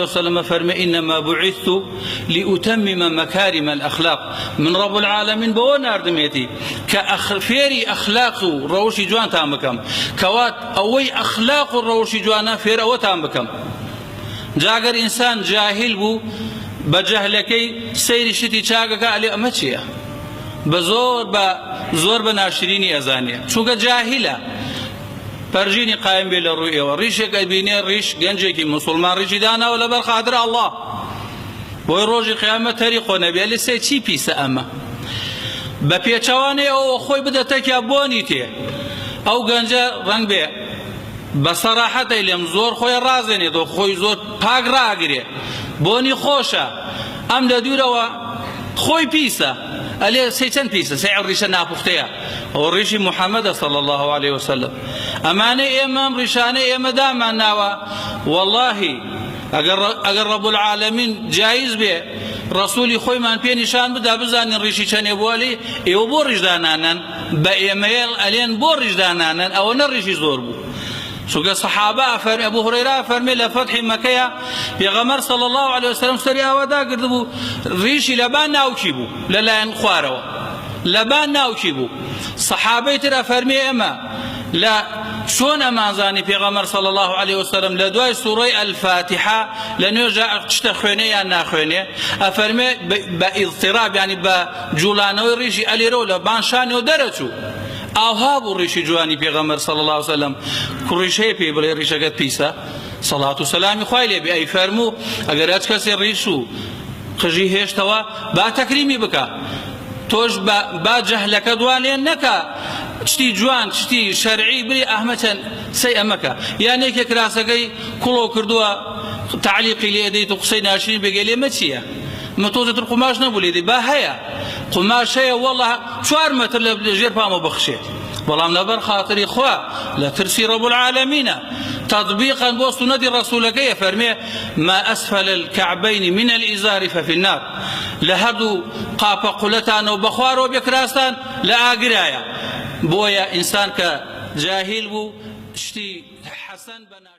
وسلم فرمى إنما بعثت لأتمم مكارم الأخلاق من رب العالمين بونا أردميتي كفيري أخلاق روشي جوان تامكم كوات أوي أخلاق روشي جوانا فير أو تامكم جاگر إنسان جاهل بو بجهلكي سيري شتي چاگك علي أمتشيه بزور بناشريني أزانيه چونك جاهلة پرجینی قایم بی لروی و ریش که بینی ریش گنجی که مسلمان ریشی دانا ولا بر خاطر الله بوی روزی قیامت طریق و نبی علی سی چی پیسه اما بپیچوانی او خوی بده تکی بونی تی او گنجه رنگ بی بصراحت ایلم زور خوی رازنی دو خوی زور پاک را گری بونی خوشه ام لدوره و خوی پیسه عليه سيتن بيسا سعر ريشا نابختيا وريشي محمد صلى الله عليه وسلم أماني إمام ريشاني إما دام ناوا والله أجر رب العالمين جايز به رسولي خوي من بين نشان بدا بزان ريشي كان يبولي يبورج دانانا بإيميل ألين بورج دانانا أو نريشي زوربو سوق الصحابة فرمي أبو هريرة فرمي لفتح مكة بيغمر صلى الله عليه وسلم سريا ودا قردبو ريشي لبان ناوكيبو للاين خواروا لبان ناوكيبو صحابة ترى فرمي أما لا شون أمازاني بيغمر صلى الله عليه وسلم لدواي سورة الفاتحة لنرجع تشتخوني يا ناخوني أفرمي باضطراب يعني بجولانو ريشي ألي رولا بانشاني ودرتو او هابو ريشي جواني بيغمر صلى الله عليه وسلم كريشي بي بلي ريشا قد بيسا صلاة والسلام خوالي بأي فرمو اگر اج كسي ريشو خجي هشتوا با تكريمي بكا توش با جهلك دوالين نكا تشتي جوان تشتي شرعي بلي اهمة سي امكا يعني كي كراسكي كلو كردوا تعليقي ليدي تقصي ناشرين بقالي متشيه متوزة القماش نبولي دي با هيا قماش هيا والله شوار متر لجير فامو بخشي والله من بر خاطري خوا لا ترسي رب العالمين تطبيقا بوسط ندي رسولك يا فرمي ما أسفل الكعبين من الإزار ففي النار لهدو قاپ قلتان وبخوار وبكراستان لا أقرايا بويا إنسان كجاهل بو اشتي حسن بناش